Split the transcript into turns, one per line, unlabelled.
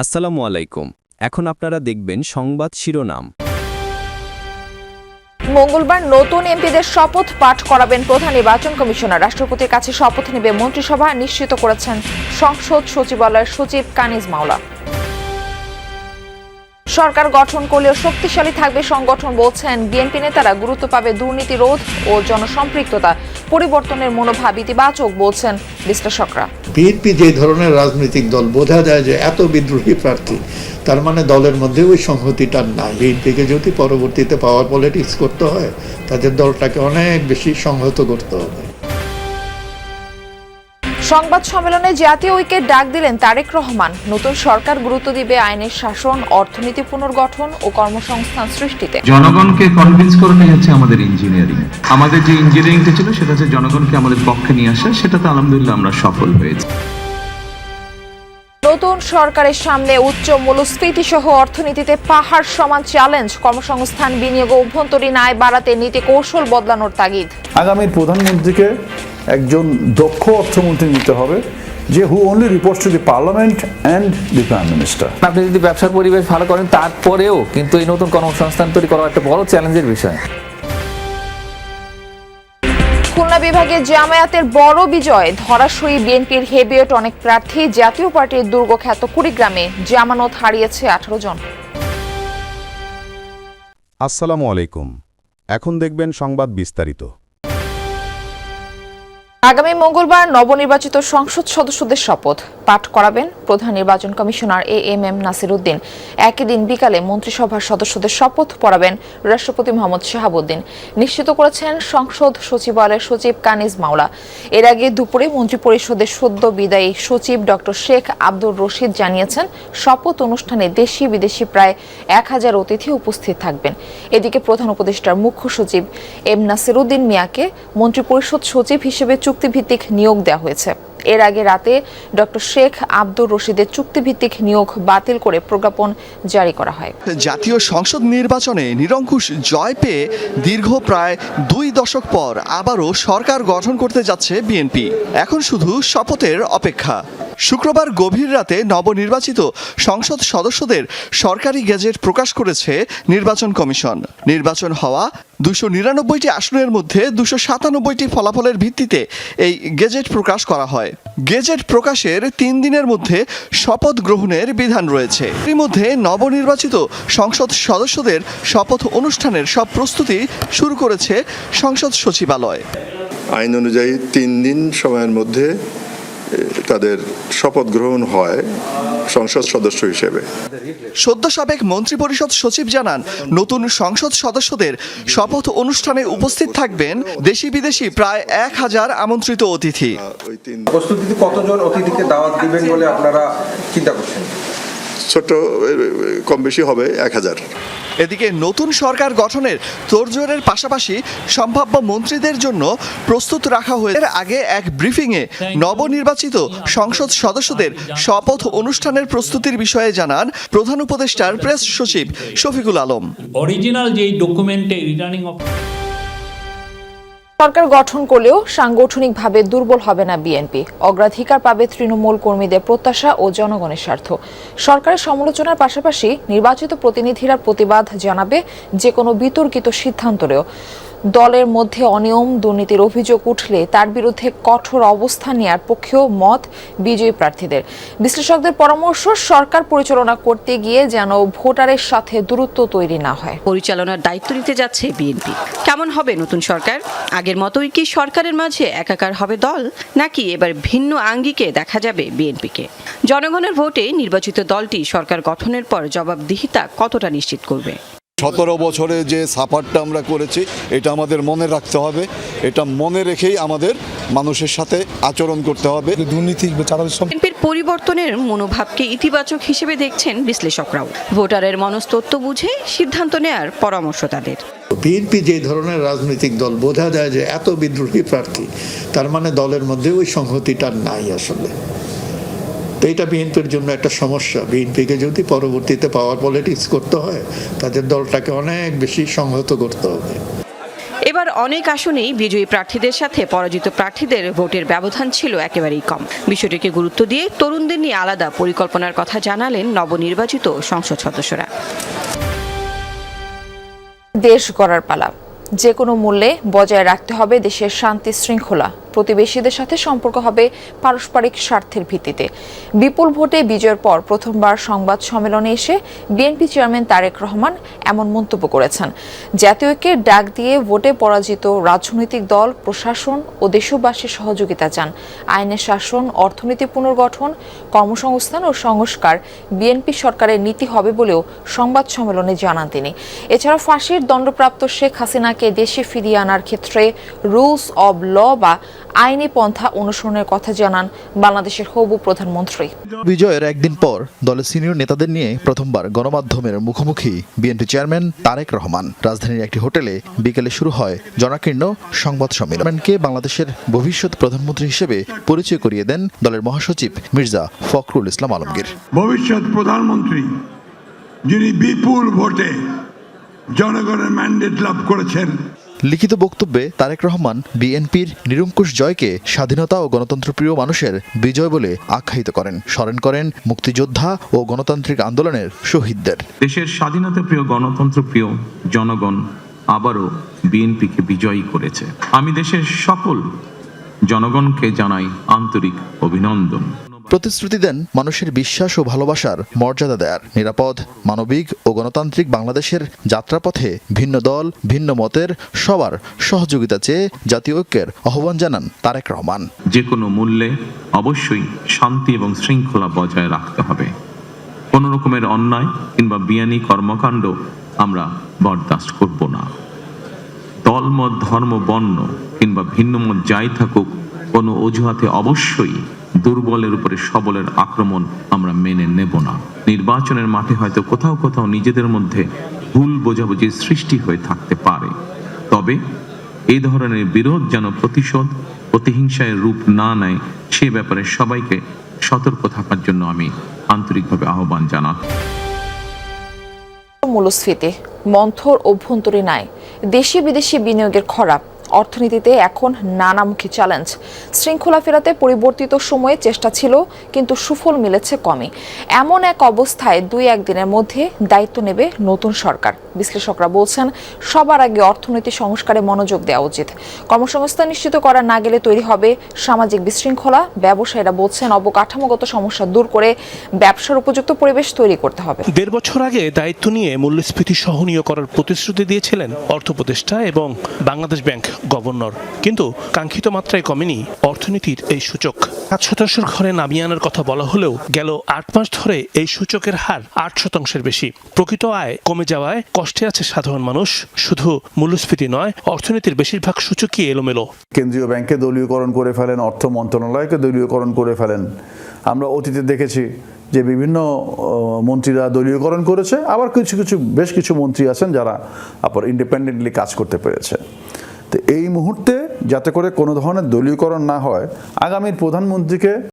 আসসালামু আলাইকুম। এখন আপনারা দেখবেন সংবাদ শিরোনাম।
মঙ্গলবার নতুন এমপিদের শপথ পাঠ করাবেন প্রধান নির্বাচন কমিশনার। রাষ্ট্রপতির কাছে শপথ নেবে মন্ত্রিসভা, নিশ্চিত করেছেন সংসদ সচিবালয়ের সচিব কানিজ মাওলা। সরকার গঠন করলেও শক্তিশালী থাকবে সংগঠন, বলছেন বিএনপি নেতারা। গুরুত্ব পাবে দুর্নীতি রোধ ও জনসম্পৃক্ততা, পরিবর্তনের মনোভাব ইতিবাচক, বলছেন বিশ্লেষকরা।
বিএনপি যে ধরনের রাজনৈতিক দল, বোঝা যায় যে এত বিদ্রোহী প্রার্থী, তার মানে দলের মধ্যে ওই সংহতিটা নাই। বিএনপিকে যদি পরবর্তীতে পাওয়ার পলিটিক্স করতে হয়, তাদের দলটাকে অনেক বেশি সংহত করতে হবে।
সংবাদ সম্মেলনে জাতীয় ঐক্যের ডাক দিলেন তারেক রহমান। নতুন সরকার গুরুত্ব দিবে আইনের শাসন, অর্থনীতি পুনর্গঠন ও কর্মসংস্থান সৃষ্টিতে।
জনগণকে কনভিন্স করাটাই হচ্ছে আমাদের ইঞ্জিনিয়ারিং। আমাদের যে ইঞ্জিনিয়ারিংটা ছিল সেটা হচ্ছে জনগণকে আমাদের পক্ষে নিয়ে আসা, সেটাতে আলহামদুলিল্লাহ আমরা সফল হয়েছি।
নতুন সরকারের সামনে উচ্চ মূল্যস্ফীতি সহ অর্থনীতিতে পাহাড় সমান চ্যালেঞ্জ। কর্মসংস্থান, বিনিয়োগ ও অভ্যন্তরীণ আয় বাড়াতে নীতি কৌশল বদলানোর তাগিদ।
আগামী প্রধানমন্ত্রীকে একজন দক্ষ অর্থমন্ত্রী নিতে হবে, যে who only reports to the parliament and the prime minister.
আপনি যদি ব্যবসার পরিবেশ ভালো করেন, তারপরেও কিন্তু এই নতুন কর্মসংস্থান তৈরি করা একটা বড় চ্যালেঞ্জের বিষয়।
খুলনা বিভাগে জামায়াতের বড় বিজয়। ধরাশয়ী বিএনপির হেভিওয়েট অনেক প্রার্থী। জাতীয় পার্টির দুর্গখ্যাত কুড়িগ্রামে জামানত হারিয়েছে 18 জন।
আসসালামু আলাইকুম। এখন দেখবেন সংবাদ বিস্তারিত।
আগামী মঙ্গলবার নবনির্বাচিত সংসদ সদস্যদের শপথ পাঠ করাবেন প্রধান নির্বাচন কমিশনার এএমএম নাসির উদ্দিন। একই দিন বিকালে মন্ত্রিসভার সদস্যদের শপথ পড়াবেন রাষ্ট্রপতি মোহাম্মদ শাহাবুদ্দিন, নিশ্চিত করেছেন সংসদ সচিবালয়ের সচিব কানিজ মাওলা। এর আগে দুপুরে মন্ত্রিপরিষদের সদ্য বিদায়ী সচিব ডক্টর শেখ আব্দুর রশিদ জানিয়েছেন, শপথ অনুষ্ঠানে দেশি বিদেশি প্রায় 1000 অতিথি উপস্থিত থাকবেন। এদিকে প্রধান উপদেষ্টার মুখ্য সচিব এম নাসির উদ্দিন মিয়াকে মন্ত্রিপরিষদ সচিব হিসেবে চুক্তিভিত্তিক নিয়োগ দেওয়া হয়েছে। এর আগে রাতে ডক্টর শেখ আব্দুর রশিদের চুক্তিভিত্তিক নিয়োগ বাতিল করে প্রজ্ঞাপন জারি করা হয়।
জাতীয় সংসদ নির্বাচনে নিরঙ্কুশ জয় পেয়ে দীর্ঘ প্রায় 2 দশক পর আবারও সরকার গঠন করতে যাচ্ছে বিএনপি। এখন শুধু শপথের অপেক্ষা। শুক্রবার গভীর রাতে নবনির্বাচিত সংসদ সদস্যদের সরকারি গেজেট প্রকাশ করেছে নির্বাচন কমিশন। নির্বাচন হওয়া 299টি আসনের মধ্যে 297টি ফলাফলের ভিত্তিতে এই গেজেট প্রকাশ করা হয়। গেজেট প্রকাশের 3 দিনের মধ্যে শপথ গ্রহণের বিধান রয়েছে। এর মধ্যে নবনির্বাচিত সংসদ সদস্যদের শপথ অনুষ্ঠানের সব প্রস্তুতি শুরু করেছে সংসদ সচিবালয়।
আইন অনুযায়ী 3 দিন সময়ের মধ্যে তাদের শপথ গ্রহণ হয় সংসদ সদস্য হিসেবে।
সদ্য সাবেক মন্ত্রিপরিষদ সচিব জানান, নতুন সংসদ সদস্যদের শপথ অনুষ্ঠানে উপস্থিত থাকবেন দেশি বিদেশি প্রায় 1000 আমন্ত্রিত অতিথি।
প্রস্তুতিতে কতজন অতিথিকে দাওয়াত দিবেন বলে আপনারা চিন্তা করছেন?
ছোট কম বেশি হবে 1000।
এদিকে নতুন সরকার গঠনের তোড়জোড়ের পাশাপাশি সম্ভাব্য মন্ত্রীদের জন্য প্রস্তুত রাখা হয়েছে। এর আগে এক ব্রিফিংয়ে নবনির্বাচিত সংসদ সদস্যদের শপথ অনুষ্ঠানের প্রস্তুতির বিষয়ে জানান প্রধান উপদেষ্টার প্রেস সচিব শফিকুল আলম।
অরিজিনাল যেই ডকুমেন্টে রিটার্নিং
সরকার গঠন করলেও সাংগঠনিকভাবে দুর্বল হবে না বিএনপি। অগ্রাধিকার পাবে তৃণমূল কর্মীদের প্রত্যাশা ও জনগণের স্বার্থ। সরকারের সমালোচনার পাশাপাশি নির্বাচিত প্রতিনিধিরা প্রতিবাদ জানাবে যে কোনো বিতর্কিত সিদ্ধান্তরেও। দলের মধ্যে অনিয়ম, দুর্নীতির অভিযোগ উঠলে তার বিরুদ্ধে কঠোর অবস্থান নেওয়ার পক্ষেও মত বিজয়ী প্রার্থীদের। বিশ্লেষকদের পরামর্শ, সরকার পরিচালনা করতে গিয়ে যেন ভোটারের সাথে দূরত্ব তৈরি না হয়।
পরিচালনার দায়িত্ব নিতে যাচ্ছে বিএনপি। কেমন হবে নতুন সরকার? আগের মতোই কি সরকারের মাঝে একাকার হবে দল, নাকি এবার ভিন্ন আঙ্গিকে দেখা যাবে বিএনপিকে? জনগণের ভোটে নির্বাচিত দলটি সরকার গঠনের পর জবাবদিহিতা কতটা নিশ্চিত করবে?
17 বছরে যে সাফারটা আমরা করেছি, এটা আমাদের মনে রাখতে হবে। এটা মনে রেখেই আমাদের মানুষের সাথে আচরণ করতে হবে।
দুর্নীতি
বিএনপির পরিবর্তনের মনোভাবকে ইতিবাচক হিসেবে দেখছেন বিশ্লেষকরাও। ভোটারের মনস্তত্ত্ব বুঝে সিদ্ধান্ত নেয়ার পরামর্শ তাদের।
বিএনপি যে ধরনের রাজনৈতিক দল, বোঝা যায় যে এত বিদ্রোহী প্রার্থী, তার মানে দলের মধ্যে ওই সংহতিটা নাই আসলে। তো এটা বিএনপির জন্য একটা সমস্যা। বিএনপিকে যদি পরবর্তীতে পাওয়ার পলিটিক্স করতে হয়, তাদের দলটাকে অনেক বেশি সংহত করতে হবে।
এবার অনেক আসনেই বিজয়ী প্রার্থীদের সাথে পরাজিত প্রার্থীদের ভোটের ব্যবধান ছিল একেবারেই কম। বিষয়টিকে গুরুত্ব দিয়ে তরুণদের নিয়ে আলাদা পরিকল্পনার কথা জানালেন নবনির্বাচিত সংসদ সদস্যরা।
দেশ গড়ার পালা, যে কোনো মূল্যে বজায় রাখতে হবে দেশের শান্তি শৃঙ্খলা। প্রতিবেশীদের সাথে সম্পর্ক হবে পারস্পরিক স্বার্থের ভিত্তিতে। বিপুল ভোটে বিজয়ের পর প্রথমবার সংবাদ সম্মেলনে এসে বিএনপি চেয়ারম্যান তারেক রহমান এমন মন্তব্য করেছেন। জাতীয় ঐক্যের ডাক দিয়ে ভোটে পরাজিত রাজনৈতিক দল প্রশাসন ও দেশবাসীর সহযোগিতা চান। আইনের শাসন, অর্থনীতি পুনর্গঠন, কর্মসংস্থান ও সংস্কার বিএনপি সরকারের নীতি হবে বলেও সংবাদ সম্মেলনে জানান তিনি। এছাড়া ফাঁসির দণ্ডপ্রাপ্ত শেখ হাসিনাকে দেশে ফিরিয়ে আনার ক্ষেত্রে রুলস অব ল বা আইনি পন্থা অনুসরণের কথা জানান বাংলাদেশের হবু প্রধানমন্ত্রী।
বিজয়ের একদিন পর দলের সিনিয়র নেতাদের নিয়ে প্রথমবার গণমাধ্যমের মুখোমুখি বিএনপি চেয়ারম্যান তারেক রহমান। রাজধানীর একটি হোটেলে বিকেলে শুরু হয় জনাকীর্ণ সংবাদ সম্মেলনকে বাংলাদেশের ভবিষ্যৎ প্রধানমন্ত্রী হিসেবে পরিচয় করিয়ে দেন দলের মহাসচিব মির্জা ফখরুল ইসলাম আলমগীর।
ভবিষ্যৎ প্রধানমন্ত্রী যিনি বিপুল ভোটে জনগণের ম্যান্ডেট লাভ করেছেন।
লিখিত বক্তব্যে তারেক রহমান বিএনপির নিরঙ্কুশ জয়কে স্বাধীনতা ও গণতন্ত্রপ্রিয় মানুষের বিজয় বলে আখ্যায়িত করেন। স্মরণ করেন মুক্তিযোদ্ধা ও গণতান্ত্রিক আন্দোলনের শহীদদের।
দেশের স্বাধীনতাপ্রিয় গণতন্ত্রপ্রিয় জনগণ আবারও বিএনপিকে বিজয়ী করেছে। আমি দেশের সকল জনগণকে জানাই আন্তরিক অভিনন্দন।
প্রতিশ্রুতি দেন মানুষের বিশ্বাস ও ভালোবাসার মর্যাদা দেয়ার, নিরাপদ, মানবিক ও গণতান্ত্রিক বাংলাদেশের যাত্রাপথে ভিন্ন দল, ভিন্ন মতের সবার সহযোগিতা চেয়ে জাতীয় ঐক্যের আহ্বান জানান তারেক রহমান।
যে কোনো মূল্যে অবশ্যই শান্তি এবং শৃঙ্খলা বজায় রাখতে হবে। কোনো রকমের অন্যায় কিংবা বিয়ানি কর্মকাণ্ড আমরা বরদাস্ত করব না। দলমত, ধর্ম, বর্ণ কিংবা ভিন্ন মত যাই থাকুক, কোনো অজুহাতে অবশ্যই দুর্বলের উপরে সবলের আক্রমণ আমরা মেনে নেব না। নির্বাচনের মাঠে হয়তো কোথাও কোথাও নিজেদের মধ্যে ভুল বোঝাবুঝির সৃষ্টি হয়ে থাকতে পারে, তবে এই ধরনের বিরোধ যেন প্রতিশোধ, প্রতিহিংসায় রূপ না নেয় সে ব্যাপারে সবাইকে সতর্ক থাকার জন্য আমি আন্তরিকভাবে আহ্বান জানাচ্ছি।
মূল্যস্ফীতি, মন্থর অভ্যন্তরীণ আয়, দেশি বিদেশি বিনিয়োগের খরা, অর্থনীতিতে এখন নানামুখী চ্যালেঞ্জ। শৃঙ্খলা ফেরাতে পরিবর্তিত সময়ে চেষ্টা ছিল, কিন্তু সুফল মিলেছে কমই। এমন এক অবস্থায় 2-1 দিনের মধ্যে দায়িত্ব নেবে নতুন সরকার। বিশ্লেষকরা বলছেন সবার আগে অর্থনীতি সংস্কারে মনোযোগ দেওয়া উচিত। কর্মসংস্থান নিশ্চিত করা না গেলে তৈরি হবে সামাজিক বিশৃঙ্খলা। ব্যবসায়ীরা বলছেন অবকাঠামোগত সমস্যা দূর করে ব্যবসার উপযুক্ত পরিবেশ তৈরি করতে হবে।
1.5 বছর আগে দায়িত্ব নিয়ে মূল্যস্ফীতি সহনীয় করার প্রতিশ্রুতি দিয়েছিলেন অর্থ উপদেষ্টা এবং বাংলাদেশ ব্যাংক গভর্নর, কিন্তু কাঙ্ক্ষিত মাত্রায় কমেনি অর্থনীতির এই সূচক। 7% ঘরে নামিয়ে আনার কথা বলা হলেও গেল 8 মাস ধরে এই সূচকের হার 8% বেশি। প্রকৃত আয় কমে যাওয়ায় কষ্টে আছে সাধারণ মানুষ। শুধু মূল্যস্ফীতি নয়, অর্থনীতির বেশিরভাগ সূচকই এলোমেলো।
কেন্দ্রীয় ব্যাংকে দলীয়করণ করে ফেলেন, অর্থ মন্ত্রণালয়কে দলীয়করণ করে ফেলেন। আমরা অতীতে দেখেছি যে বিভিন্ন মন্ত্রীরা দলীয়করণ করেছে, আবার বেশ কিছু মন্ত্রী আছেন যারা আবার ইন্ডিপেন্ডেন্টলি কাজ করতে পেরেছে। তো এই মুহূর্তে যাতে করে কোনো ধরনের দলীয়করণ না হয়, আগামীর প্রধানমন্ত্রীকে